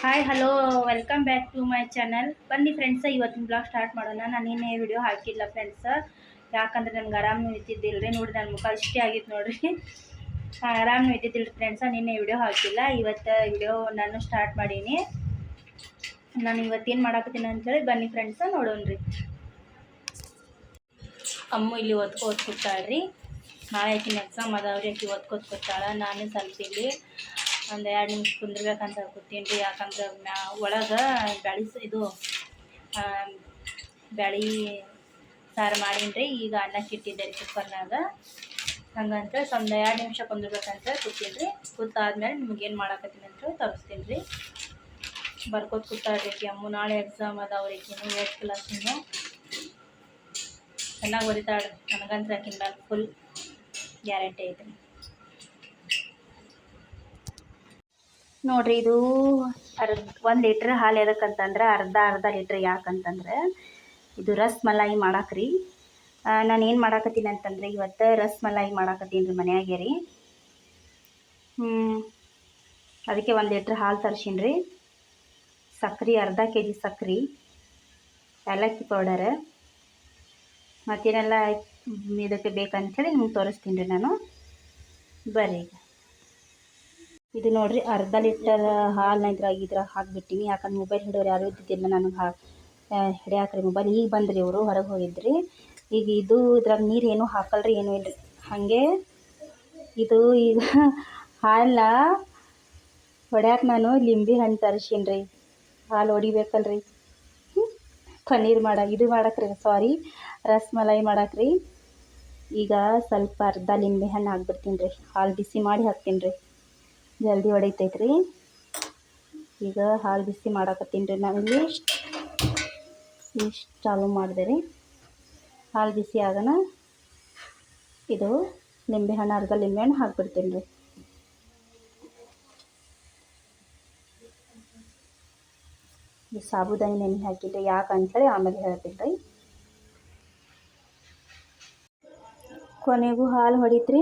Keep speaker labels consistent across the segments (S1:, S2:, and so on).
S1: Hi hello welcome back to my channel. ಬನ್ನಿ friends, ಇವತ್ತಿನ blog start ಮಾಡೋಣ. ನಾನು ಇನ್ನೇ ವಿಡಿಯೋ ಹಾಕಿಲ್ಲ ಫ್ರೆಂಡ್ಸ, ಯಾಕಂದ್ರೆ ನನಗೆ ಆರಾಮು ಇದ್ದಿದ್ದಿಲ್ಲ ರೀ. ನೋಡಿ ನನ್ನ ಮುಖ ಇಷ್ಟೇ ಆಗಿತ್ತು ನೋಡಿರಿ, ಆರಾಮು ಇದ್ದಿದ್ದಿಲ್ಲ ರೀ ಫ್ರೆಂಡ್ಸ. ನಿನ್ನೆ ವಿಡಿಯೋ ಹಾಕಿಲ್ಲ, ಇವತ್ತು ವಿಡಿಯೋ ನಾನು ಸ್ಟಾರ್ಟ್ ಮಾಡೀನಿ. ನಾನು ಇವತ್ತೇನು ಮಾಡಾಕತ್ತೀನಿ ಅಂತೇಳಿ ಬನ್ನಿ ಫ್ರೆಂಡ್ಸ ನೋಡೋಣ ರೀ. ಅಮ್ಮ ಇಲ್ಲಿ ಓದ್ಕೊತಾಳ್ರಿ, ನಾಳೆ ಆಕಿನ ಎಕ್ಸಾಮ್ ಅದಾವ್ರಿ. ಆಕಿ ಓದ್ಕೊತಾಳ. ನಾನು ಸ್ವಲ್ಪ ಇಲ್ಲಿ ಒಂದು 2 ನಿಮಿಷ ಕುಂದ್ರಬೇಕಂತ ಕೂತೀನಿ ರೀ. ಯಾಕಂದ್ರೆ ಒಳಗೆ ಇದು ಬ್ಯಾಳಿ ಸಾರು ಮಾಡೀನಿ ರೀ. ಈಗ ಅನ್ನಕ್ಕೆ ಇಟ್ಟಿದ್ದೆ ರೀ ಕುಕ್ಕರ್ನಾಗ. ಹಂಗಂತ ಒಂದು 2 ನಿಮಿಷ ಕುಂದ್ರಬೇಕಂತ ಕೂತೀನಿ ರೀ. ಕೂತಾದ್ಮೇಲೆ ನಿಮ್ಗೇನು ಮಾಡಾಕತ್ತೀನಿ ಅಂತ ತೋರಿಸ್ತೀನಿ ರೀ. ಬರ್ಕೋತ ಕೂತಾಳ್ರಿ ಅಮ್ಮ. ನಾಳೆ ಎಕ್ಸಾಮ್ ಅದಾವ್ರಿ. ಆಕಿನೂ 8th ಕ್ಲಾಸಿನೂ ಚೆನ್ನಾಗಿ ಬರೀತಾಳೆ. ನನಗಂದ್ರೆ ಆಕಿನ ಮೇಲೆ ಫುಲ್ ಗ್ಯಾರಂಟಿ ಐತ್ರಿ. ನೋಡಿರಿ, ಇದು 1 ಲೀಟ್ರ್ ಹಾಲು ಎದಕ್ಕಂತಂದ್ರೆ ಅರ್ಧ ಲೀಟ್ರ್. ಯಾಕಂತಂದ್ರೆ ಇದು ರಸ್ಮಲಾಯಿ ಮಾಡಾಕ್ರಿ. ನಾನು ಏನು ಮಾಡಾಕತ್ತೀನಿ ಅಂತಂದ್ರೆ ಇವತ್ತು ರಸ್ಮಲಾಯಿ ಮಾಡಾಕತ್ತೀನಿ ರೀ ಮನ್ಯಾಗೆ ರೀ. ಅದಕ್ಕೆ 1 ಲೀಟ್ರ್ ಹಾಲು ತರ್ಸೀನಿ ರೀ. ಸಕ್ರೆ ಅರ್ಧ kg ಸಕ್ರೆ, ಏಲಕ್ಕಿ ಪೌಡರ್, ಮತ್ತೇನೆಲ್ಲ ಇದಕ್ಕೆ ಬೇಕಂಥೇಳಿ ನಿಮ್ಗೆ ತೋರಿಸ್ತೀನಿ ರೀ ನಾನು. ಬರ್ರಿ, ಇದು ನೋಡಿರಿ ಅರ್ಧ ಲೀಟರ್ ಹಾಲನ್ನ ಇದ್ರಾಗ ಹಾಕಿಬಿಟ್ಟಿನಿ. ಯಾಕಂದ್ರೆ ಮೊಬೈಲ್ ಹಿಡಿಯೋರು ಯಾರೂ ಇದ್ದಿದ್ದಿಲ್ಲ ನನಗೆ ಹಿಡಿಯಾಕ್ರಿ ಮೊಬೈಲ್. ಈಗ ಬಂದ್ರಿ ಇವರು, ಹೊರಗೆ ಹೋಗಿದ್ರಿ. ಈಗ ಇದ್ರಾಗ ನೀರು ಏನೂ ಹಾಕಲ್ರಿ, ಏನೂ ಇಲ್ಲರಿ. ಹಾಗೆ ಇದು ಈಗ ಹಾಲನ್ನ ಹೊಡ್ಯಾಕೆ ನಾನು ಲಿಂಬೆ ಹಣ್ಣು ತರಿಸೀನಿ ರೀ. ಹಾಲು ಹೊಡಿಬೇಕಲ್ರಿ, ಪನ್ನೀರ್ ಇದು ಮಾಡಾಕ್ರಿ, ಸಾರಿ ರಸ್ಮಲಾಯಿ ಮಾಡಾಕ್ರಿ. ಈಗ ಸ್ವಲ್ಪ ಅರ್ಧ ಲಿಂಬೆ ಹಣ್ಣು ಹಾಕ್ಬಿಡ್ತೀನಿ ರೀ. ಹಾಲು ಬಿಸಿ ಮಾಡಿ ಹಾಕ್ತೀನಿ ರೀ, ಜಲ್ದಿ ಹೊಡಿತೈತ್ರಿ. ಈಗ ಹಾಲು ಬಿಸಿ ಮಾಡಾಕತ್ತೀನಿ ರೀ. ನಾನಿಲ್ಲಿ ಇಷ್ಟು ಚಾಲು ಮಾಡಿದೆ ರೀ. ಹಾಲು ಬಿಸಿ ಆಗೋಣ, ಇದು ಅರ್ಧ ಲಿಂಬೆ ಹಣ್ಣು ಹಾಕ್ಬಿಡ್ತೀನಿ ರೀ. ಈ ಸಾಬುದಾನಿ ನೆನೆ ಹಾಕಿದ್ದೆ ಯಾಕಂತೇಳಿ ಆಮೇಲೆ ಹೇಳ್ತೀನಿ ರೀ. ಕೊನೆಗೂ ಹಾಲು ಹೊಡಿತ್ರಿ.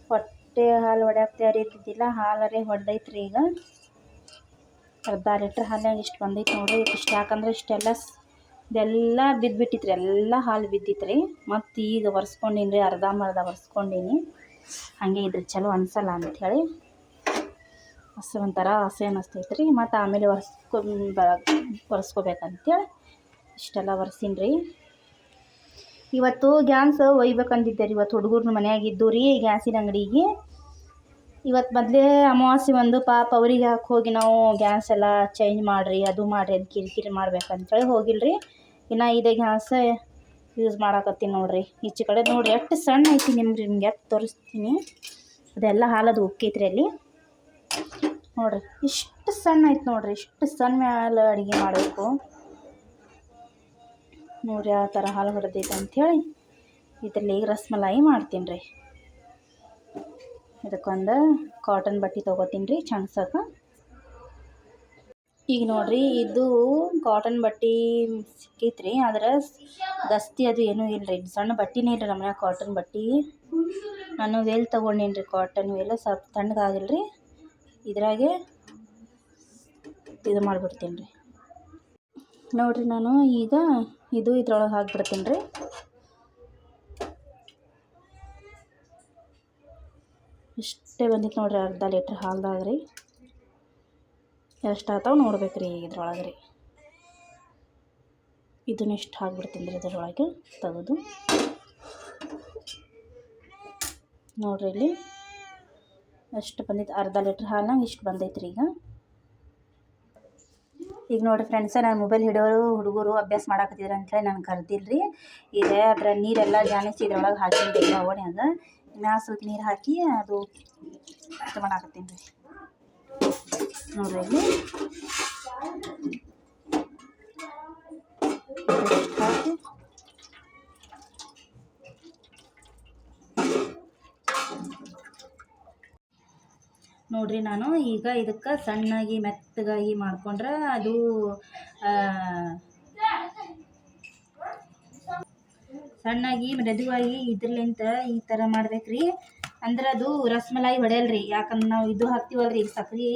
S1: ಹೊಟ್ಟೆ ಹಾಲು ಹೊಡ್ಯಾಕೆ ತಯಾರಿ ಇದ್ದಿದ್ದಿಲ್ಲ, ಹಾಲರೇ ಹೊಡೆದೈತ್ರಿ. ಈಗ ಅರ್ಧ ಲೀಟ್ರ್ ಹಾಲಿನಾಗ ಇಷ್ಟು ಬಂದೈತೆ ನೋಡಿರಿ. ಇಷ್ಟು ಯಾಕಂದ್ರೆ ಇದೆಲ್ಲ ಬಿದ್ದುಬಿಟ್ಟಿತ್ರಿ, ಎಲ್ಲ ಹಾಲು ಬಿದ್ದಿತ್ರಿ. ಮತ್ತು ಈಗ ಒರೆಸ್ಕೊಂಡೀನಿ ರೀ, ಅರ್ಧಂಬರ್ಧ ಒರೆಸ್ಕೊಂಡೀನಿ. ಹಾಗೆ ಇದ್ರ ಚಲೋ ಅನ್ಸಲ್ಲ ಅಂಥೇಳಿ ಒಂಥರ ಆಸೆ ಅನ್ನಿಸ್ತೈತೆ ರೀ. ಮತ್ತು ಆಮೇಲೆ ಒರೆಸ್ಕೋಬೇಕಂತೇಳಿ ಇಷ್ಟೆಲ್ಲ ಒರೆಸೀನಿ ರೀ. ಇವತ್ತು ಗ್ಯಾಸ್ ಒಯ್ಬೇಕಂದಿದ್ದೆ ರೀ. ಇವತ್ತು ಹುಡುಗರು ಮನೆಯಾಗಿದ್ದು ರೀ ಗ್ಯಾಸಿನ ಅಂಗಡಿಗೆ. ಇವತ್ತು ಮೊದಲೇ ಅಮಾವಾಸ್ಯೆ ಒಂದು ಪಾಪ ಅವ್ರಿಗೆ ಹಾಕಿ ಹೋಗಿ ನಾವು ಗ್ಯಾಸ್ ಎಲ್ಲ ಚೇಂಜ್ ಮಾಡಿರಿ, ಅದು ಮಾಡಿರಿ ಅಂತ ಕಿರಿಕಿರಿ ಮಾಡ್ಬೇಕಂತೇಳಿ ಹೋಗಿಲ್ರಿ. ಇನ್ನು ಇದೇ ಗ್ಯಾಸ್ ಯೂಸ್ ಮಾಡಾಕತ್ತೀನಿ ನೋಡಿರಿ. ಈಚೆ ಕಡೆ ನೋಡಿರಿ ಎಷ್ಟು ಸಣ್ಣ ಐತಿ. ನಿಮ್ಗೆ ಎಷ್ಟು ತೋರಿಸ್ತೀನಿ. ಅದೆಲ್ಲ ಹಾಲದು ಉಕ್ಕೈತ್ರಿ ಅಲ್ಲಿ ನೋಡಿರಿ. ಇಷ್ಟು ಸಣ್ಣ ಐತೆ ನೋಡಿರಿ. ಇಷ್ಟು ಸಣ್ಣ ಮೇಲೆ ಅಡುಗೆ ಮಾಡಬೇಕು ನೋಡಿರಿ. ಯಾವ ಥರ ಹಾಲು ಹೊಡೆದೈತೆ ಅಂಥೇಳಿ ಇದರಲ್ಲಿ ಈಗ ರಸ್ಮಲಾಯಿ ಮಾಡ್ತೀನಿ ರೀ. ಇದಕ್ಕೊಂದು ಕಾಟನ್ ಬಟ್ಟೆ ತೊಗೋತೀನಿ ರೀ ಚಣ್ಸಕ್ಕೆ. ಈಗ ನೋಡಿರಿ, ಇದು ಕಾಟನ್ ಬಟ್ಟೆ ಸಿಕ್ಕೈತ್ರಿ. ಆದ್ರೆ ದಸ್ತಿ ಅದು ಏನೂ ಇಲ್ಲ ರೀ. ಸಣ್ಣ ಬಟ್ಟೆನೇ ಇಲ್ಲ ನಮ್ಮ ಮನ್ಯಾಗ ಕಾಟನ್ ಬಟ್ಟೆ. ನಾನು ವೇಲ್ ತೊಗೊಂಡೀನಿ ರೀ, ಕಾಟನ್ ವೇಲ್. ಸ್ವಲ್ಪ ತಣ್ಣಗಾಗಿಲ್ಲ ರೀ, ಇದ್ರಾಗೆ ಇದು ಮಾಡಿಬಿಡ್ತೀನಿ ರೀ. ನೋಡಿರಿ, ನಾನು ಈಗ ಇದ್ರೊಳಗೆ ಹಾಕಿಬಿಡ್ತೀನಿ ರೀ. ಇಷ್ಟೇ ಬಂದಿತ್ತು ನೋಡಿರಿ ಅರ್ಧ ಲೀಟ್ರ್ ಹಾಲ್ದಾಗ ರೀ. ಎಷ್ಟು ಆಗ್ತಾವೆ ನೋಡ್ಬೇಕು ರೀ ಇದ್ರೊಳಗೆ ರೀ. ಇದನ್ನ ಇಷ್ಟು ಹಾಕ್ಬಿಡ್ತೀನಿ ರೀ ಇದ್ರೊಳಗೆ ತೆಗೆದು. ನೋಡಿರಿ ಇಲ್ಲಿ ಎಷ್ಟು ಬಂದೈತೆ. ಅರ್ಧ ಲೀಟ್ರ್ ಹಾಲಿನಾಗ ಇಷ್ಟು ಬಂದೈತೆ ರೀ. ಈಗ ನೋಡಿರಿ ಫ್ರೆಂಡ್ಸ, ನಾನು ಮೊಬೈಲ್ ಹಿಡಿಯೋರು ಹುಡುಗರು ಅಭ್ಯಾಸ ಮಾಡಾಕತ್ತಿದ್ರು ಅಂಥೇಳಿ ನಾನು ಕರೆದಿಲ್ಲ ರೀ. ಈಗ ಅದರ ನೀರೆಲ್ಲ ಜಾನಿಸಿ ಇದ್ರೊಳಗೆ ಹಾಕಿದ್ದೆ ಈಗ ಓಣ್ಯಾಗ. ಮ್ಯಾಲ ಸ್ವಲ್ಪ ನೀರು ಹಾಕಿ ಅದು ಇದು ಮಾಡಾಕತ್ತೀನಿ ರೀ. ನೋಡಿರಿ ಇಲ್ಲಿ ಹಾಕಿ ನೋಡಿರಿ. ನಾನು ಈಗ ಇದಕ್ಕೆ ಸಣ್ಣಾಗಿ ಮೆತ್ತಗಾಗಿ ಮಾಡ್ಕೊಂಡ್ರೆ ಅದು ಸಣ್ಣಾಗಿ ಮೆದುವಾಗಿ ಇದ್ರಲಿಂತ ಈ ಥರ ಮಾಡ್ಬೇಕು ರೀ. ಅಂದ್ರೆ ಅದು ರಸ್ಮಲಾಯಿ ಹೊಡೆಯಲ್ರಿ. ಯಾಕಂದ್ರೆ ನಾವು ಇದು ಹಾಕ್ತೀವಲ್ರಿ, ಸಕ್ರೆ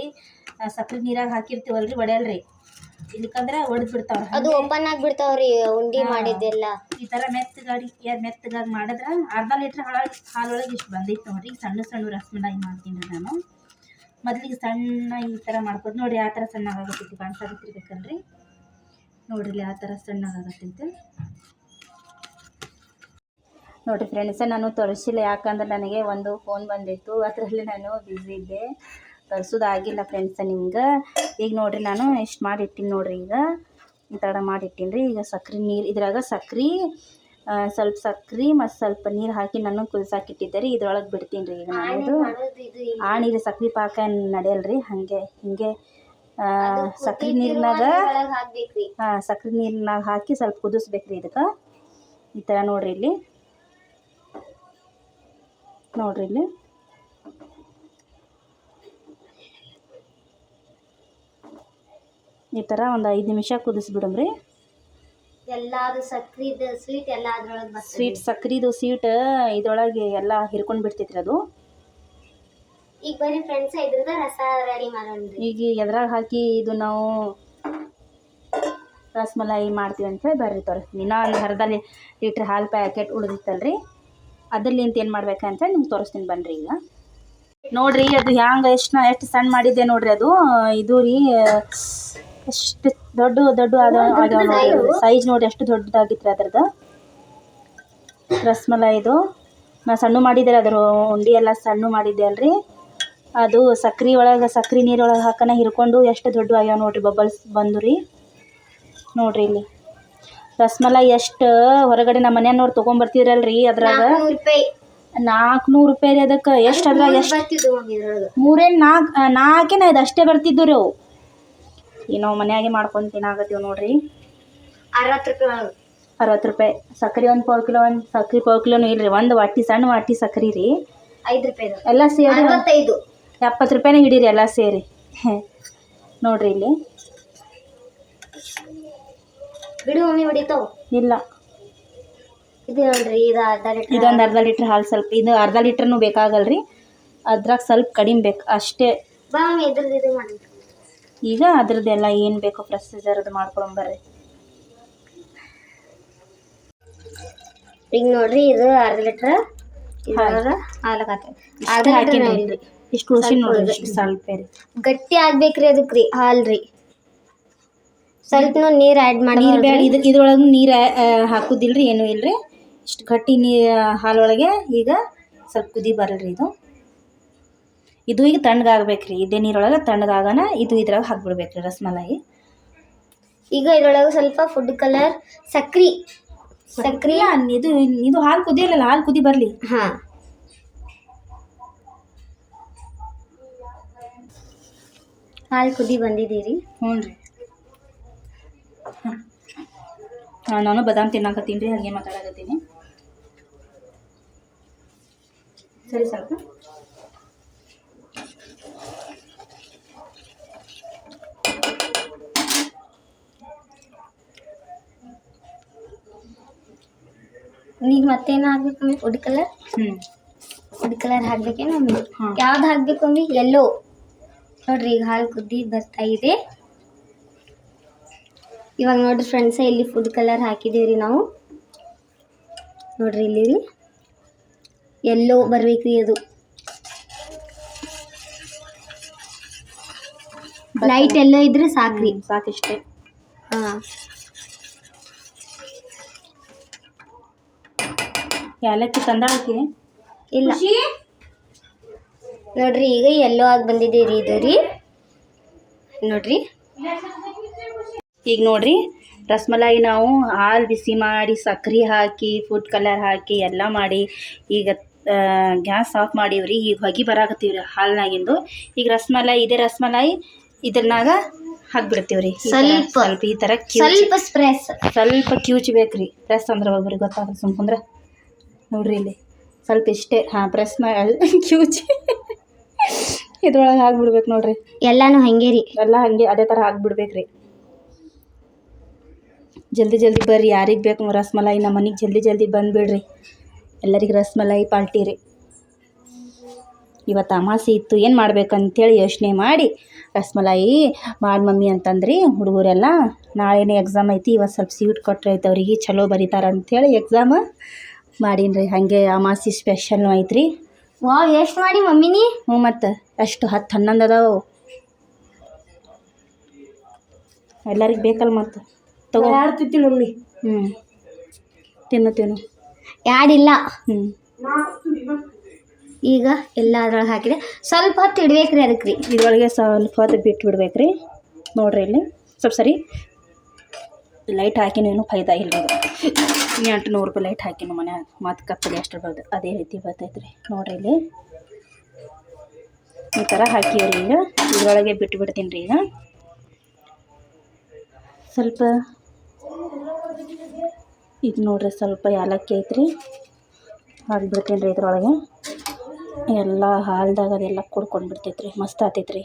S1: ಸಕ್ರೆ ನೀರಾಗ ಹಾಕಿರ್ತೀವಲ್ರಿ ಒಡೆಯಲ್ರಿ, ಇಲ್ಲಿಕಂದ್ರೆ ಒಡೆದು ಬಿಡ್ತಾವ.
S2: ಅದು ಓಪನ್ ಆಗಿ ಬಿಡ್ತಾವ್ರಿ ಉಂಡಿ ಮಾಡಿದ್ದೆಲ್ಲ.
S1: ಈ ಥರ ಮೆತ್ತಗಾಗಿ ಮಾಡಿದ್ರೆ ಅರ್ಧ ಲೀಟ್ರ್ ಹಾಲೊಳಗೆ ಇಷ್ಟು ಬಂದೈತೆ ನೋಡ್ರಿ. ಸಣ್ಣ ಸಣ್ಣ ರಸಮಲಾಯಿ ಮಾಡ್ತೀನಿ ರೀ ನಾನು. ಮೊದಲಿಗೆ ಸಣ್ಣ ಈ ಥರ ಮಾಡ್ಬೋದು ನೋಡಿರಿ. ಆ ಥರ ಸಣ್ಣಗಾಗತ್ತೈತಿ, ಕಾಣಿಸಾಗತ್ತಿರ್ಬೇಕಲ್ರಿ ನೋಡ್ರಿ. ಇಲ್ಲಿ ಆ ಥರ ಸಣ್ಣಗಾಗತ್ತೈತೆ ನೋಡಿರಿ ಫ್ರೆಂಡ್ಸ. ನಾನು ತೋರಿಸಿಲ್ಲ, ಯಾಕಂದ್ರೆ ನನಗೆ ಒಂದು ಫೋನ್ ಬಂದಿತ್ತು, ಅದರಲ್ಲಿ ನಾನು ಬ್ಯುಸಿ ಇದ್ದೆ, ತರಿಸೋದಾಗಿಲ್ಲ ಫ್ರೆಂಡ್ಸ ನಿಮ್ಗೆ. ಈಗ ನೋಡಿರಿ ನಾನು ಇಷ್ಟು ಮಾಡಿಟ್ಟಿನಿ ನೋಡಿರಿ. ಈಗ ಈ ಥರ ಮಾಡಿಟ್ಟಿನಿ ರೀ. ಈಗ ಸಕ್ರೆ ನೀರು ಇದ್ರಾಗ ಸ್ವಲ್ಪ ಸಕ್ರೆ ಮತ್ತು ಸ್ವಲ್ಪ ನೀರು ಹಾಕಿ ನಾನು ಕುದಿಸಾಕಿಟ್ಟಿದ್ದೆ ರೀ. ಇದ್ರೊಳಗೆ ಬಿಡ್ತೀನಿ ರೀ. ಈಗ ನಾನು ಆ ನೀರು ಸಕ್ರೆ ಪಾಕ ನಡೆಯಲ್ರಿ, ಹಿಂಗೆ ಸಕ್ರೆ ನೀರಿನಾಗ ಸಕ್ರೆ ನೀರಿನಾಗ ಹಾಕಿ ಸ್ವಲ್ಪ ಕುದಿಸ್ಬೇಕ್ರಿ. ಇದಕ್ಕೆ ಈ ಥರ ನೋಡಿರಿ. ಇಲ್ಲಿ ನೋಡ್ರಿ, ಇಲ್ಲಿ ಈ ಥರ ಒಂದು 5 ನಿಮಿಷ ಕುದಿಸ್ಬಿಡಮ್ರಿ.
S2: ಎಲ್ಲಾದು ಸಕ್ರಿದು ಸ್ವೀಟ್ ಎಲ್ಲ ಅದ್ರೊಳಗೆ ಬರ್ತದೆ.
S1: ಸ್ವೀಟ್ ಸಕ್ರಿದು ಸ್ವೀಟ್ ಇದ್ರೊಳಗೆ ಎಲ್ಲ ಹಿರ್ಕೊಂಡು ಬಿಡ್ತೈತ್ರಿ ಅದು.
S2: ಈಗ ಬರೀ ಫ್ರೆಂಡ್ಸ್ ಇದ್ರದ ರಸ ರೆಡಿ ಮಾಡೋಣ್ರಿ.
S1: ಈಗ ಎದ್ರಾಗ ಹಾಕಿ ಇದು ನಾವು ರಸಮಲಾಯಿ ಮಾಡ್ತೀವಿ ಅಂತ ಹೇಳಿ ಬರ್ರಿ ತೋರಿಸ್ತೀನಿ. ಇನ್ನೂ ಒಂದು ಅರ್ಧ ಲೀಟ್ರ್ ಹಾಲು ಪ್ಯಾಕೆಟ್ ಉಳಿದಿತ್ತಲ್ರಿ, ಅದರಲ್ಲಿಂತ ಏನು ಮಾಡ್ಬೇಕಂತ ನಿಮ್ಗೆ ತೋರಿಸ್ತೀನಿ ಬನ್ನಿರಿ. ಈಗ ನೋಡಿರಿ ಅದು ಹ್ಯಾಂಗೆ ಎಷ್ಟು ಸಣ್ಣ ಮಾಡಿದ್ದೆ ನೋಡಿರಿ. ಅದು ಇದು ರೀ ಎಷ್ಟು ದೊಡ್ಡ ಸೈಜ್ ನೋಡಿ, ಎಷ್ಟು ದೊಡ್ಡದಾಗಿತ್ತು ರೀ ಅದ್ರದ್ದು ರಸಮಲಾಯಿದು. ನಾ ಸಣ್ಣ ಮಾಡಿದ್ದೆ ಅದ್ರ ಉಂಡೆ ಎಲ್ಲ ಸಣ್ಣ ಮಾಡಿದ್ದೆ ಅಲ್ರಿ. ಅದು ಸಕ್ರೆ ನೀರೊಳಗೆ ಹಾಕನ ಹಿರ್ಕೊಂಡು ಎಷ್ಟು ದೊಡ್ಡ ಆಗ್ಯಾವ ನೋಡಿರಿ, ಬಬಲ್ಸ್ ಬಂದು ರೀ ನೋಡಿರಿ. ಇಲ್ಲಿ ರಸಮಲಾಯಿ ಎಷ್ಟು ಹೊರಗಡೆ ನಮ್ಮ ಮನೆಯವ್ರು ತೊಗೊಂಬರ್ತಿದ್ರಲ್ರಿ, ಅದ್ರಾಗ 400 ರೂಪಾಯಿ ರೀ. ಅದಕ್ಕೆ ಎಷ್ಟು ಅದ್ರಾಗ ಎಷ್ಟು 4 ಅಷ್ಟೇ ಬರ್ತಿದ್ದು ರೀ ಅವು. ಈಗ ನಾವು ಮನ್ಯಾಗೆ ಮಾಡ್ಕೊಂಡು ತಿನ್ನಾಗತ್ತೀವಿ ನೋಡ್ರಿ. 60 ರೂಪಾಯಿ ಸಕ್ರೆ. ಒಂದು ಪಾವು ಕಿಲೋ, ಒಂದು ಸಕ್ರೆ ಪಾವು ಕಿಲೋನು ಇಲ್ರಿ. ಒಂದು ವಾಟಿ ಸಣ್ಣ ವಾಟಿ ಸಕ್ರೆ ರೀ
S2: 5 ರೂಪಾಯಿ
S1: ಎಲ್ಲ ಸೇರಿ 70 ರೂಪಾಯಿನೇ ಹಿಡೀರಿ ಎಲ್ಲ ಸೇರಿ ನೋಡ್ರಿ. ಇಲ್ಲಿ
S2: ಬಿಡು ಮಮ್ಮಿ ಹೊಡಿತಾವ.
S1: ಇಲ್ಲ
S2: ಇದು ನೋಡ್ರಿ,
S1: ಇದೊಂದು ಅರ್ಧ ಲೀಟ್ರ್ ಹಾಲು. ಸ್ವಲ್ಪ ಇದು ಅರ್ಧ ಲೀಟ್ರ್ನು ಬೇಕಾಗಲ್ರಿ, ಅದ್ರಾಗ ಸ್ವಲ್ಪ ಕಡಿಮೆ ಬೇಕು ಅಷ್ಟೇ. ಈಗ ಅದ್ರದ್ದೆಲ್ಲ ಏನು ಬೇಕೋ ಪ್ರೊಸೀಜರ್ ಅದು ಮಾಡ್ಕೊಂಬರ್ರಿ.
S2: ಈಗ ನೋಡ್ರಿ, ಇದು ಅರ್ಧ ಲೀಟ್ರ್ ಹಾಲು
S1: ಇಷ್ಟು ಖುಷಿ ನೋಡ್ರಿ. ಇಷ್ಟು ಸ್ವಲ್ಪ ರೀ
S2: ಗಟ್ಟಿ ಆಗ್ಬೇಕ್ರಿ ಅದಕ್ಕೆ ಹಾಲು ರೀ. ಸ್ವಲ್ಪ ನೀರು ಆ್ಯಡ್ ಮಾಡಿ.
S1: ನೀರು ಬೇಡ, ಇದ್ರೊಳಗೆ ನೀರು ಹಾಕೋದಿಲ್ರಿ, ಏನೂ ಇಲ್ರಿ. ಇಷ್ಟು ಗಟ್ಟಿ ಹಾಲೊಳಗೆ ಈಗ ಸ್ವಲ್ಪ ಕುದಿ ಬರಲ್ರಿ. ಇದು ಈಗ ತಣ್ಣಗಾಗ್ಬೇಕ್ರಿ. ಇದೇ ನೀರೊಳಗೆ ತಣ್ಣಗಾಗನ ಇದು ಇದ್ರಾಗ ಹಾಕ್ಬಿಡ್ಬೇಕ್ರಿ ರಸಮಲಾಯಿ.
S2: ಈಗ ಇದ್ರೊಳಗೆ ಸ್ವಲ್ಪ ಫುಡ್ ಕಲರ್ ಸಕ್ರೆ
S1: ಇದು ಹಾಲು ಕುದಿಯಲ್ಲ, ಹಾಲು ಕುದಿ ಬರಲಿ.
S2: ಹಾಂ, ಹಾಲು ಕುದಿ ಬಂದಿದ್ದೀರಿ.
S1: ಹ್ಞೂ ರೀ. ನಾನು ಬಾದಾಮ್ ತಿನ್ನಾಕತ್ತೀನಿ ರೀ, ಹಾಗೆ ಮಾತಾಡಕತ್ತೀನಿ. ಸರಿ ಸ್ವಲ್ಪ
S2: ಈಗ ಮತ್ತೇನು ಹಾಕ್ಬೇಕು mummy? Food colour. Food colour ಹಾಕ್ಬೇಕೇನು ಮಮ್ಮಿ? ಯಾವ್ದು ಹಾಕ್ಬೇಕು ಮಮ್ಮಿ? ಎಲ್ಲೋ ನೋಡ್ರಿ. ಈಗ ಹಾಲು ಕುದ್ದಿ ಬರ್ತಾ ಇದೆ. ಇವಾಗ ನೋಡ್ರಿ ಫ್ರೆಂಡ್ಸ, ಇಲ್ಲಿ ಫುಡ್ ಕಲರ್ ಹಾಕಿದ್ದೀವಿ ನಾವು. ನೋಡ್ರಿ ಇಲ್ಲಿ ಎಲ್ಲೋ ಬರ್ಬೇಕ್ರಿ. ಅದು ಲೈಟ್ ಎಲ್ಲೋ ಇದ್ರೆ ಸಾಕ್ರಿ,
S1: ಸಾಕಿಷ್ಟೇ.
S2: ಹಾಂ,
S1: ಏಲಕ್ಕಿ ತಂದಾಕಿ
S2: ಇಲ್ಲ ನೋಡ್ರಿ. ಈಗ ಎಲ್ಲೋ ಆಗಿ ಬಂದಿದ್ದೀರಿ ಇದು ರೀ. ನೋಡ್ರಿ
S1: ಈಗ ನೋಡ್ರಿ ರಸಮಲಾಯಿ ನಾವು ಹಾಲು ಬಿಸಿ ಮಾಡಿ ಸಕ್ರೆ ಹಾಕಿ ಫುಡ್ ಕಲರ್ ಹಾಕಿ ಎಲ್ಲ ಮಾಡಿ ಈಗ ಗ್ಯಾಸ್ ಆಫ್ ಮಾಡೀವ್ರಿ. ಈಗ ಹೊಗೆ ಬರಾಕತ್ತೀವ್ರಿ ಹಾಲಿನಾಗಿಂದು. ಈಗ ರಸಮಲಾಯಿ ರಸಮಲಾಯಿ ಇದ್ರನಾಗ ಹಾಕ್ಬಿಡ್ತೀವ್ರಿ. ಸ್ವಲ್ಪ ಈ ಥರ ಸ್ವಲ್ಪ ಕಿವುಚ್ಬೇಕ್ರಿ. ಪ್ರೆಸ್ ಅಂದ್ರೆ ಒಬ್ಬರಿಗೆ ಗೊತ್ತಾಗ ಸುಮ್ಕಂದ್ರೆ ನೋಡ್ರಿ. ಇಲ್ಲಿ ಸ್ವಲ್ಪ ಇಷ್ಟೇ. ಹಾಂ, ಪ್ರೆಸ್ ಮಾಡಿ ಕಿವುಚಿ ಇದ್ರೊಳಗೆ ಹಾಕ್ಬಿಡ್ಬೇಕು ನೋಡ್ರಿ.
S2: ಎಲ್ಲಾನು ಹಂಗೆ ರೀ,
S1: ಎಲ್ಲ ಹಂಗೆ ಅದೇ ಥರ ಹಾಕ್ಬಿಡ್ಬೇಕ್ರಿ. ಜಲ್ದಿ ಬರ್ರಿ, ಯಾರಿಗೆ ಬೇಕು ರಸಮಲಾಯಿ. ನಮ್ಮ ಮನೆಗೆ ಜಲ್ದಿ ಬಂದುಬಿಡ್ರಿ. ಎಲ್ಲರಿಗೆ ರಸಮಲಾಯಿ ಪಾರ್ಟಿ ರೀ. ಇವತ್ತು ಅಮಾಸೆ ಇತ್ತು ಏನು ಮಾಡ್ಬೇಕಂತೇಳಿ ಯೋಚನೆ ಮಾಡಿ ರಸ್ಮಲಾಯಿ ಮಾಡಿ ಮಮ್ಮಿ ಅಂತಂದ್ರಿ ಹುಡುಗರೆಲ್ಲ. ನಾಳೆನೇ ಎಕ್ಸಾಮ್ ಐತಿ, ಇವತ್ತು ಸ್ವಲ್ಪ ಸ್ವೀಟ್ ಕೊಟ್ಟರೆ ಐತೆ ಅವ್ರಿಗೆ ಚಲೋ ಬರೀತಾರೆ ಅಂಥೇಳಿ ಎಕ್ಸಾಮ ಮಾಡೀನಿ ರೀ. ಹಾಗೆ ಅಮಾಸೆ ಸ್ಪೆಷಲ್ನು ಐತ್ರಿ.
S2: ವಾವ್, ಎಷ್ಟು ಮಾಡಿ ಮಮ್ಮಿನಿ?
S1: ಹ್ಞೂ, ಮತ್ತು ಅಷ್ಟು 10-11 ಅದಾವು. ಎಲ್ಲರಿಗೆ ಬೇಕಲ್ಲ ಮತ್ತು ತಗೋ
S2: ಆಡ್ತಿತ್ತು ಮಮ್ಮಿ.
S1: ತಿನ್ನು
S2: ಯಾಡಿಲ್ಲ.
S1: ಈಗ
S2: ಎಲ್ಲ ಅದ್ರೊಳಗೆ ಹಾಕಿದೆ. ಸ್ವಲ್ಪ ಹೊತ್ತು ಇಡ್ಬೇಕ್ರಿ ಅದಕ್ಕೆ ರೀ.
S1: ಇದ್ರೊಳಗೆ ಸ್ವಲ್ಪ ಹೊತ್ತು ಬಿಟ್ಟು ಬಿಡ್ಬೇಕ್ರಿ. ನೋಡ್ರಿ ಇಲ್ಲಿ ಸ್ವಲ್ಪ ಸರಿ ಲೈಟ್ ಹಾಕಿನೇನು ಫೈದಾ ಇಲ್ಲ. ಅದು 800 ರೂಪಾಯಿ ಲೈಟ್ ಹಾಕಿನು ಮನ್ಯಾಗ. ಮತ್ತು ಕಪ್ಪಲ್ಲಿ ಎಷ್ಟು ಬರ್ದು ಅದೇ ರೀತಿ ಬರ್ತೈತೆ ರೀ. ನೋಡ್ರಿ ಇಲ್ಲಿ ಈ ಥರ ಹಾಕಿವ್ರಿ. ಈಗ ಇದ್ರೊಳಗೆ ಬಿಟ್ಟು ಬಿಡ್ತೀನಿ ರೀ. ಈಗ ಸ್ವಲ್ಪ ಇದು ನೋಡ್ರಿ ಸ್ವಲ್ಪ ಏಲಕ್ಕಿ ಐತ್ರಿ, ಹಾಕ್ಬಿಡ್ತೀನಿ ರೀ ಇದ್ರೊಳಗೆ. ಎಲ್ಲ ಹಾಲ್ದಾಗ ಅದೆಲ್ಲ ಕುಡ್ಕೊಂಡು ಬಿಡ್ತೈತೆ ರೀ. ಮಸ್ತ್ ಆತೈತೆ ರೀ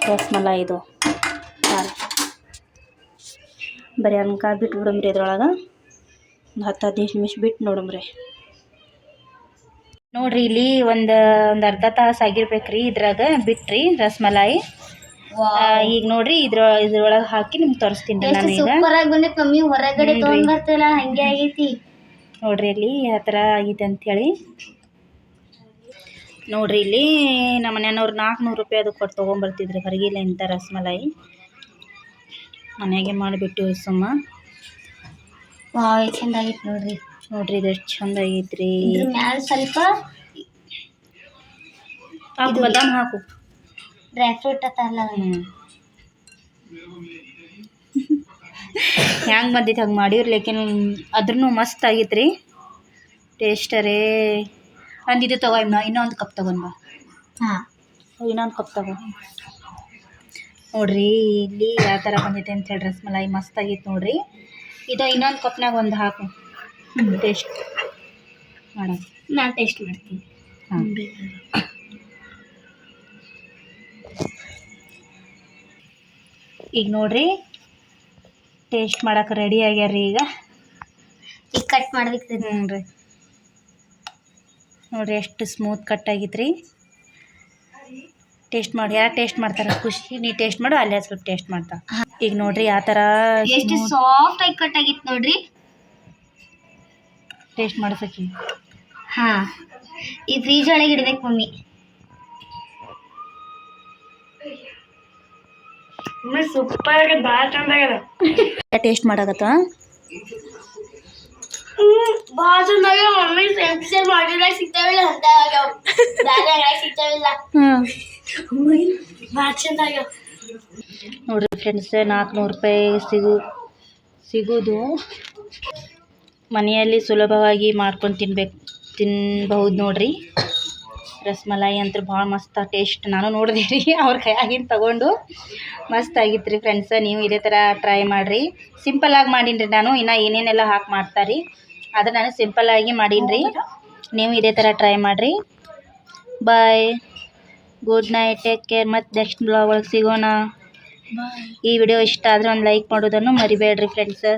S1: ರಸ್ಮಲಾಯಿ ಇದು ಹಾಲು. ಬರೀ ಅನ್ಕ ಬಿಟ್ಟು ಬಿಡಮ್ರಿ ಇದ್ರೊಳಗೆ. ಒಂದು 10-15 ನಿಮಿಷ ಬಿಟ್ಟು ನೋಡಮ್ರಿ. ನೋಡ್ರಿ ಇಲ್ಲಿ ಒಂದು ಅರ್ಧ ತಾಸು ಆಗಿರ್ಬೇಕ್ರಿ ಇದ್ರಾಗ ಬಿಟ್ರಿ ರಸ್ಮಲಾಯಿ. ಈಗ ನೋಡ್ರಿ ಇದ್ರೊಳಗೆ ಹಾಕಿ ನಿಮ್ಗೆ ತೋರಿಸ್ತೀನಿ ರೀ ನಾನು. ಈಗ
S2: ಸೂಪರ್ ಆಗಿ ಬಂದೈತೆ ಮಮ್ಮಿ. ಹೊರಗಡೆ ತೊಗೊಂಡ್ ಬರ್ತಲ್ಲ ಹಂಗೆ ಆಗೈತಿ
S1: ನೋಡ್ರಿ ಇಲ್ಲಿ ಆ ಥರ ಆಗೈತೆ ಅಂಥೇಳಿ. ನೋಡ್ರಿ ಇಲ್ಲಿ ನಮ್ಮ ಮನೆಯವ್ರು 400 ರೂಪಾಯಿ ಅದು ಕೊಟ್ಟು ತೊಗೊಂಬರ್ತಿದ್ರಿ ಹೊರಗಿಲ್ಲ ಇಂಥ ರಸ್ಮಲಾಯಿ. ಮನೆಯಾಗೆ ಮಾಡಿಬಿಟ್ಟು ಸುಮ್ಮ.
S2: ವಾವ್, ಎಷ್ಟು ಚಂದ ಆಗೈತೆ ನೋಡ್ರಿ.
S1: ನೋಡ್ರಿ ಇದು ಎಷ್ಟು ಚಂದ ಆಗೈತ್ರಿ.
S2: ಮ್ಯಾಲ ಸ್ವಲ್ಪ
S1: ಹಾಕು, ಬಾದಾಮ್ ಹಾಕು,
S2: ಡ್ರೈ ಫ್ರೂಟ್ ಅತ್ತಲ್ಲ.
S1: ಹ್ಯಾಂಗೆ ಬಂದಿತ್ತು ಹಂಗೆ ಮಾಡಿವ್ರಿ. ಲೇಕಿನ್ ಅದ್ರೂ ಮಸ್ತ್ ಆಗೈತ್ರಿ ಟೇಸ್ಟರೇ. ಅಂದಿದ್ದು ತಗೋ, ಇನ್ನೊಂದು ಕಪ್ ತಗೊಂಡ್ ಬಾ. ಇನ್ನೊಂದು ಕಪ್ ತಗೋ. ನೋಡ್ರಿ ಇಲ್ಲಿ ಯಾವ ಥರ ಬಂದೈತೆ ಅಂತೇಳಿ ರಸ್ಮಲಾಯಿ ಮಸ್ತ್ ಆಗೈತೆ ನೋಡ್ರಿ. ಇದು ಇನ್ನೊಂದು ಕಪ್ನಾಗ ಒಂದು ಹಾಕು ಟೇಸ್ಟ್ ಮಾಡೋದು.
S2: ನಾನು ಟೇಸ್ಟ್ ಮಾಡ್ತೀನಿ.
S1: ಈಗ ನೋಡ್ರಿ ಟೇಸ್ಟ್ ಮಾಡಕ್ಕೆ ರೆಡಿ ಆಗ್ಯಾರ. ಈಗ
S2: ಕಟ್ ಮಾಡ್ಬೇಕು
S1: ರೀ. ನೋಡ್ರಿ ಎಷ್ಟು ಸ್ಮೂತ್ ಕಟ್ ಆಗಿತ್ರಿ. ಟೇಸ್ಟ್ ಮಾಡಿ, ಯಾರು ಟೇಸ್ಟ್ ಮಾಡ್ತಾರೆ? ಖುಷಿ, ನೀ ಟೇಸ್ಟ್ ಮಾಡು, ಅಲ್ಲೇ ಸ್ವಲ್ಪ ಟೇಸ್ಟ್ ಮಾಡ್ತಾ. ಈಗ ನೋಡ್ರಿ ಆ ಥರ
S2: ಎಷ್ಟು ಸಾಫ್ಟ್ ಆಗಿ ಕಟ್ ಆಗಿತ್ತು ನೋಡ್ರಿ.
S1: ಟೇಸ್ಟ್ ಮಾಡಿಸಕ್ಕೆ
S2: ಈ ಫ್ರೀಜ್ ಒಳಗೆ ಇಡ್ಬೇಕು ಮಮ್ಮಿ. ಸೂಪರ್ ಆಗಿ ಭಾಳ ಚಂದ ಆಗ್ಯದ.
S1: ಟೇಸ್ಟ್ ಮಾಡಕತ್ತ
S2: ಭಾಳ ಚಂದ ಆಗ್ಯಾವ ಮಮ್ಮಿ. ಸೆನ್ಸರ್ ಮಾಡಿದಾಗ ಸಿಗ್ತಾವಿಲ್ಲ ಅಂತ ಆಗ್ಯಾವ, ದಾರ್ಯಾಗ ಸಿಗ್ತಾವಿಲ್ಲ. ಭಾಳ ಚಂದ ಆಗ್ಯಾವ
S1: ನೋಡ್ರಿ ಫ್ರೆಂಡ್ಸ್. 400 ರೂಪಾಯಿ ಸಿಗೋದು ಮನೆಯಲ್ಲಿ ಸುಲಭವಾಗಿ ಮಾಡ್ಕೊಂಡು ತಿನ್ಬಹುದು ನೋಡ್ರಿ. ರಸ್ಮಲಾಯಿ ಅಂತೂ ಭಾಳ ಮಸ್ತ್ ಟೇಸ್ಟ್. ನಾನು ನೋಡಿದೆ ರೀ ಅವ್ರ ಕೈಯಾಗಿನ ತಗೊಂಡು. ಮಸ್ತ್ ಆಗಿತ್ತು ರೀ ಫ್ರೆಂಡ್ಸ್. ನೀವು ಇದೇ ಥರ ಟ್ರೈ ಮಾಡಿರಿ. ಸಿಂಪಲ್ಲಾಗಿ ಮಾಡೀನಿ ರೀ ನಾನು. ಇನ್ನು ಏನೇನೆಲ್ಲ ಹಾಕಿ ಮಾಡ್ತಾರೆ ಅದು ನಾನು ಸಿಂಪಲ್ಲಾಗಿ ಮಾಡೀನಿ ರೀ. ನೀವು ಇದೇ ಥರ ಟ್ರೈ ಮಾಡಿರಿ. ಬಾಯ್, ಗುಡ್ ನೈಟ್, ಟೇಕ್ ಕೇರ್. ಮತ್ತು ನೆಕ್ಸ್ಟ್ ಬ್ಲಾಗ್ ಒಳಗೆ ಸಿಗೋಣ. ಈ ವಿಡಿಯೋ ಇಷ್ಟ ಆದರೆ ಒಂದು ಲೈಕ್ ಮಾಡೋದನ್ನು ಮರಿಬೇಡ್ರಿ ಫ್ರೆಂಡ್ಸ್.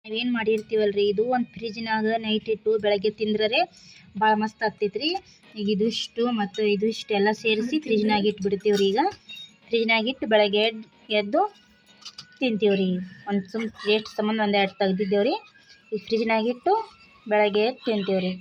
S1: ನಾವೇನು ಮಾಡಿರ್ತೀವಲ್ರಿ ಇದು ಒಂದು ಫ್ರಿಜ್ನಾಗ ನೈಟ್ ಇಟ್ಟು ಬೆಳಗ್ಗೆ ತಿಂದ್ರೆ ಭಾಳ ಮಸ್ತ್ ಆಗ್ತೈತ್ರಿ. ಈಗ ಇದಿಷ್ಟು ಮತ್ತು ಇದಿಷ್ಟು ಎಲ್ಲ ಸೇರಿಸಿ ಫ್ರಿಜ್ನಾಗ ಇಟ್ಬಿಡ್ತೀವಿ ರೀ. ಈಗ ಫ್ರಿಜ್ನಾಗ ಇಟ್ಟು ಬೆಳಗ್ಗೆ ಎದ್ದು ತಿಂತೀವಿ ರೀ. ಒಂದು ಟೇಸ್ಟ್ ಸಂಬಂಧ 1-2 ತೆಗ್ದಿದ್ದೇವೆ ರೀ. ಈಗ ಫ್ರಿಜ್ನಾಗ ಇಟ್ಟು ಬೆಳಗ್ಗೆ ಎದ್ದು ತಿಂತೀವಿ ರೀ.